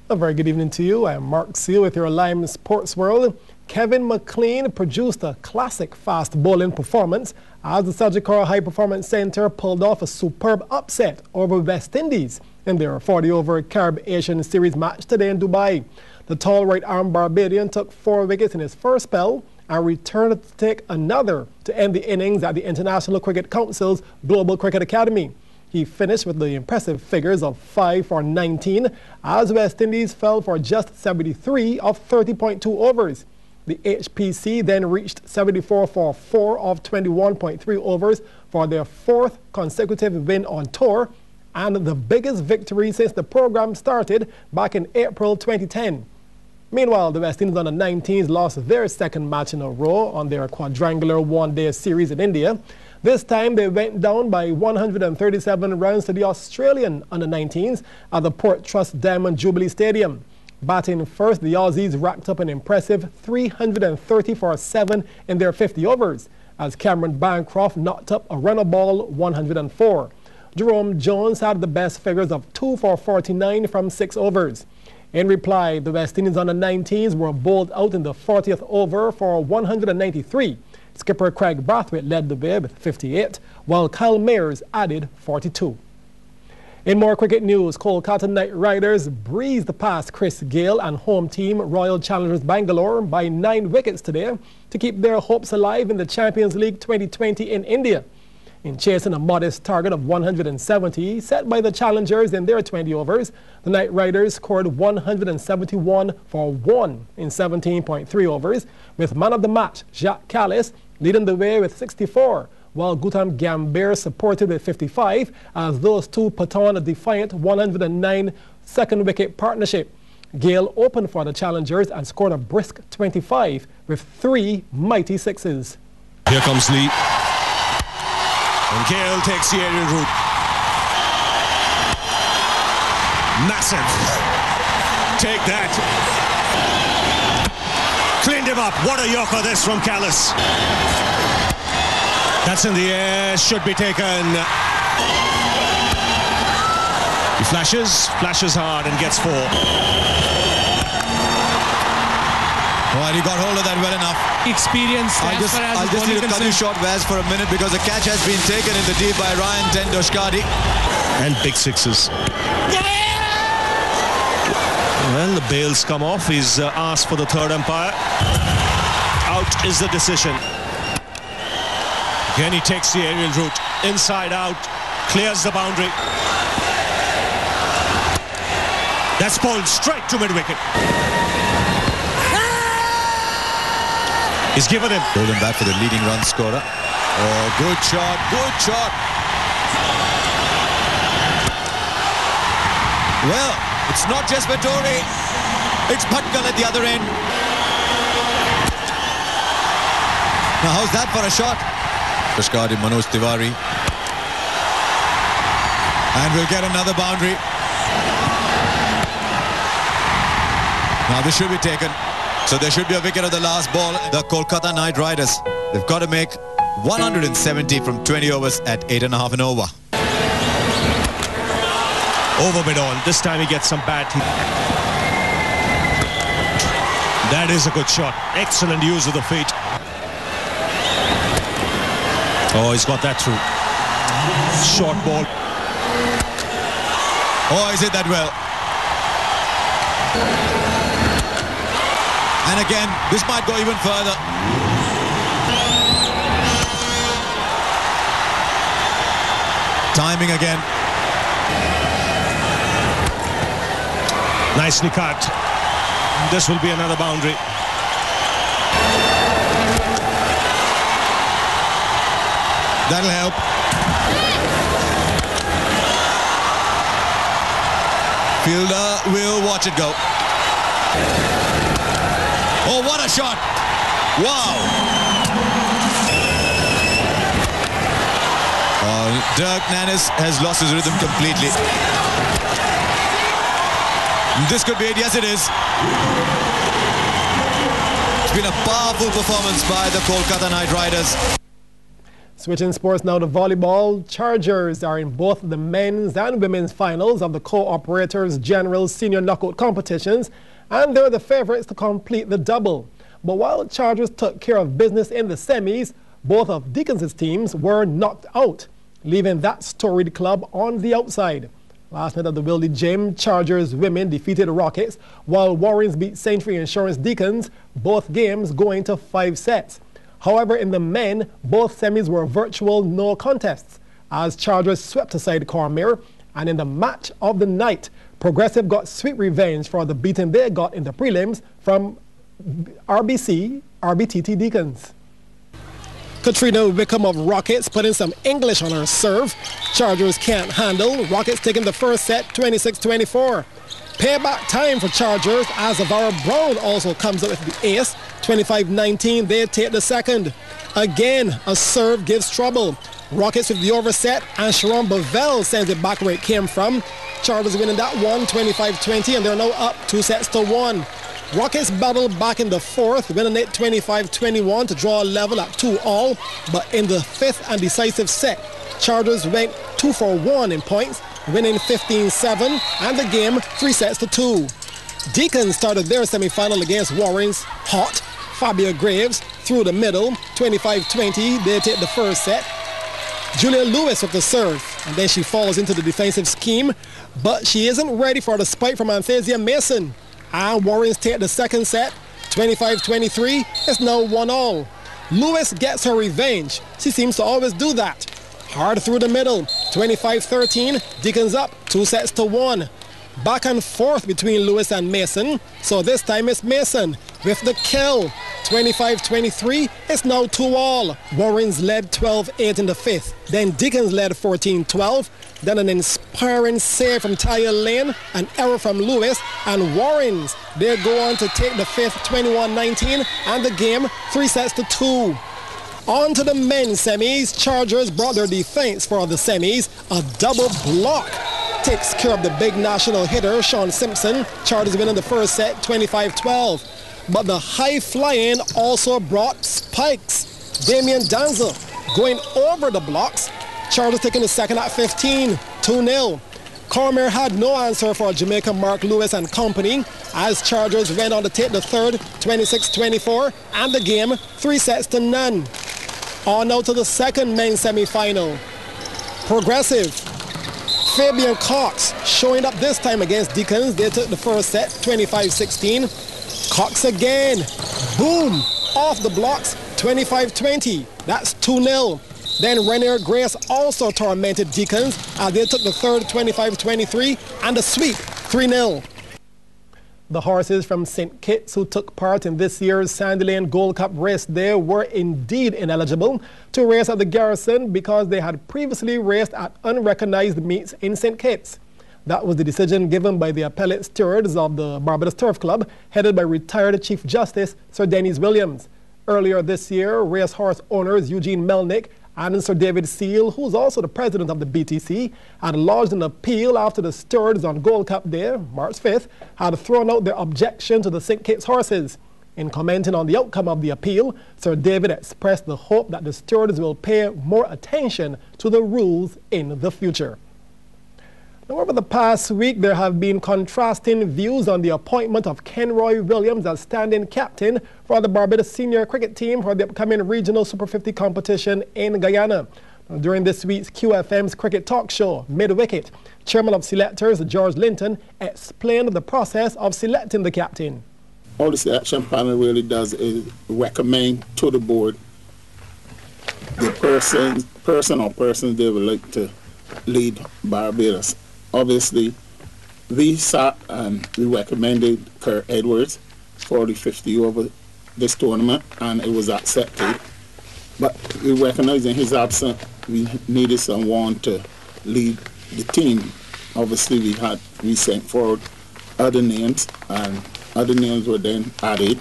A very good evening to you. I am Mark Seal with your Lime Sports World. Kevin McLean produced a classic fast bowling performance as the Sajikura High Performance Center pulled off a superb upset over West Indies in their 40-over Carib Asian Series match today in Dubai. The tall right-arm Barbadian took 4 wickets in his first spell and returned to take another to end the innings at the International Cricket Council's Global Cricket Academy. He finished with the impressive figures of 5 for 19 as West Indies fell for just 73 of 30.2 overs. The HPC then reached 74 for 4 of 21.3 overs for their 4th consecutive win on tour and the biggest victory since the program started back in April 2010. Meanwhile, the West Indies under-19s lost their second match in a row on their quadrangular one-day series in India. This time they went down by 137 runs to the Australian under-19s at the Port Trust Diamond Jubilee Stadium. Batting first, the Aussies racked up an impressive 330 for 7 in their 50 overs as Cameron Bancroft knocked up a runner ball 104. Jerome Jones had the best figures of 2 for 49 from 6 overs. In reply, the West Indies under-19s were bowled out in the 40th over for 193. Skipper Craig Brathwaite led the way with 58, while Kyle Mayers added 42. In more cricket news, Kolkata Knight Riders breezed past Chris Gayle and home team Royal Challengers Bangalore by 9 wickets today to keep their hopes alive in the Champions League 2020 in India. In chasing a modest target of 170 set by the Challengers in their 20 overs, the Knight Riders scored 171 for 1 in 17.3 overs, with man of the match Jacques Kallis leading the way with 64, while Gautam Gambhir supported with 55 as those two put on a defiant 109 second-wicket partnership. Gayle opened for the Challengers and scored a brisk 25 with 3 mighty sixes. Here comes Lee. And Gayle takes the aerial route. Massive. Take that. Cleaned him up. What a yorker this from Kallis. That's in the air. Should be taken. He flashes hard and gets 4. Well, he got hold of that well enough. Experience. I'll just need to cut you short, Vaz, for a minute because the catch has been taken in the deep by Ryan Tendoshkadi. And big sixes. Well, the bails come off. He's asked for the third umpire. Out is the decision. Again, he takes the aerial route. Inside out. Clears the boundary. That's bowled straight to mid-wicket. He's given him. Hold him back for the leading run scorer. Oh, good shot, good shot. Well, it's not just Vettori. It's Bhatkal at the other end. Now, how's that for a shot? Kashkari, Manoj Tiwari. And we'll get another boundary. Now, this should be taken. So there should be a wicket at the last ball. The Kolkata Knight Riders, they've got to make 170 from 20 overs at 8.5 an over. Overbid on. This time he gets some bat. That is a good shot. Excellent use of the feet. Oh, he's got that through. Short ball. Oh, he's hit that well. And again, this might go even further. Timing again. Nicely cut. This will be another boundary. That'll help. Fielder will watch it go. Oh, what a shot! Wow! Dirk Nannes has lost his rhythm completely. This could be it. Yes, it is. It's been a powerful performance by the Kolkata Knight Riders. Switching sports now to volleyball, Chargers are in both the men's and women's finals of the Co-Operators General Senior Knockout competitions, and they're the favorites to complete the double. But while Chargers took care of business in the semis, both of Deacons' teams were knocked out, leaving that storied club on the outside. Last night at the Willie Gym, Chargers women defeated Rockets, while Warrens beat St. Free Insurance Deacons, both games going to 5 sets. However, in the men, both semis were virtual no contests, as Chargers swept aside Cormier, and in the match of the night, Progressive got sweet revenge for the beating they got in the prelims from RBTT Deacons. Katrina Wickham of Rockets putting some English on her serve. Chargers can't handle. Rockets taking the first set 26-24. Payback time for Chargers as Avara Brown also comes up with the ace. 25-19, they take the second. Again, a serve gives trouble. Rockets with the overset, and Sharon Bavell sends it back where it came from. Chargers winning that one, 25-20, and they're now up 2-1. Rockets battled back in the fourth, winning it 25-21 to draw a level at 2-all. But in the fifth and decisive set, Chargers went 2 for 1 in points, winning 15-7, and the game 3-2. Deacons started their semi-final against Warrens hot. Fabia Graves through the middle, 25-20, they take the first set. Julia Lewis with the serve, and then she falls into the defensive scheme, but she isn't ready for the spike from Anthesia Mason. And Warrens take the second set, 25-23, it's now 1-all. Lewis gets her revenge. She seems to always do that. Hard through the middle, 25-13, Deacons up 2-1. Back and forth between Lewis and Mason, so this time it's Mason with the kill. 25-23, it's now 2-all. Warrens led 12-8 in the fifth, then Deacons led 14-12, then an inspiring save from Taya Lane, an error from Lewis, and Warrens, they go on to take the fifth 21-19, and the game 3-2. On to the men's semis. Chargers brought their defense for the semis. A double block takes care of the big national hitter, Sean Simpson. Chargers winning the first set, 25-12. But the high flying also brought spikes. Damian Danza going over the blocks. Chargers taking the second at 15, 2-0. Cormier had no answer for Jamaica Mark Lewis and company as Chargers went on to take the third, 26-24, and the game 3-0. On now to the second men's semi-final. Progressive. Fabian Cox showing up this time against Deacons. They took the first set, 25-16. Cox again. Boom. Off the blocks, 25-20. That's 2-0. Then Rainier Grace also tormented Deacons as they took the third, 25-23, and the sweep, 3-0. The horses from St. Kitts who took part in this year's Sandy Lane Gold Cup race there were indeed ineligible to race at the Garrison because they had previously raced at unrecognized meets in St. Kitts. That was the decision given by the appellate stewards of the Barbados Turf Club, headed by retired Chief Justice Sir Dennis Williams. Earlier this year, racehorse owners Eugene Melnick and Sir David Seal, who's also the president of the BTC, had lodged an appeal after the stewards on Gold Cup Day, March 5th, had thrown out their objection to the St. Kitts horses. In commenting on the outcome of the appeal, Sir David expressed the hope that the stewards will pay more attention to the rules in the future. Now, over the past week, there have been contrasting views on the appointment of Kenroy Williams as standing captain for the Barbados senior cricket team for the upcoming regional Super 50 competition in Guyana. Now, during this week's QFM's cricket talk show, Mid-Wicket, Chairman of Selectors George Linton explained the process of selecting the captain. All the selection panel really does is recommend to the board the person or persons they would like to lead Barbados. Obviously, we sat and we recommended Kirk Edwards for the 50 over this tournament, and it was accepted. But we recognize in his absence, we needed someone to lead the team. Obviously, we sent forward other names, and other names were then added,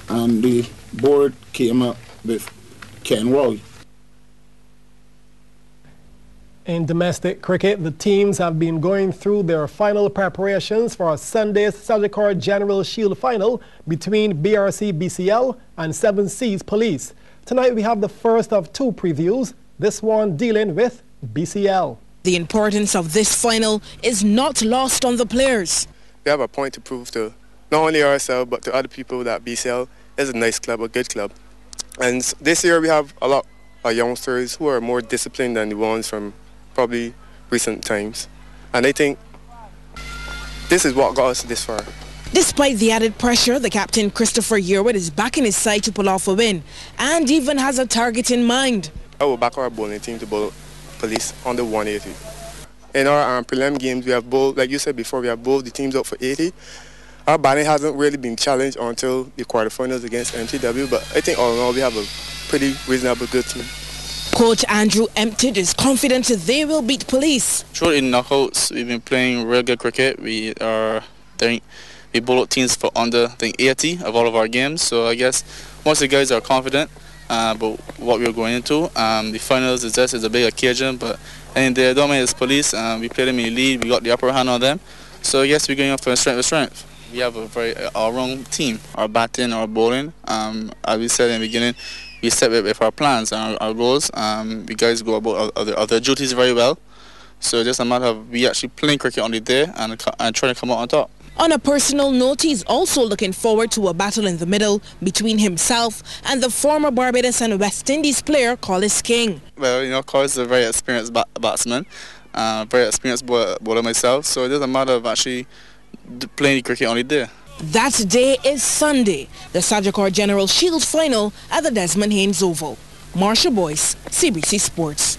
and the board came up with Ken Roy. In domestic cricket, the teams have been going through their final preparations for Sunday's Sagicor General Shield final between BRC BCL and 7 Seas Police. Tonight we have the first of two previews. this one dealing with BCL. The importance of this final is not lost on the players. We have a point to prove to not only ourselves but to other people that BCL is a nice club, a good club. And this year we have a lot of youngsters who are more disciplined than the ones from probably recent times. And I think this is what got us this far. Despite the added pressure, the captain Christopher Yearwood is backing his side to pull off a win and even has a target in mind. I will back our bowling team to bowl Police under 180. In our prelim games, we have bowled, like you said before, we have bowled the teams up for 80. Our batting hasn't really been challenged until the quarterfinals against MTW, but I think all in all we have a pretty reasonable good team. Coach Andrew Empted is confident they will beat Police. Sure, in knockouts, we've been playing real good cricket. We bowl out teams for under 80 of all of our games. So I guess most of the guys are confident about what we're going into. The finals is a big occasion, but the dominant Police. We played them in the lead. We got the upper hand on them. So I guess we're going up for strength with strength. We have a very all-round team. Our batting, our bowling. As we said in the beginning, we set with our plans and our goals. We guys go about other duties very well. So just a matter of we actually playing cricket on the day and trying to come out on top. On a personal note, he's also looking forward to a battle in the middle between himself and the former Barbados and West Indies player Collis King. Well, Collis is a very experienced batsman, very experienced bowler myself. So it doesn't matter of actually playing cricket on the day. That day is Sunday, the Sagicor General Shield final at the Desmond Haynes Oval. Marsha Boyce, CBC Sports.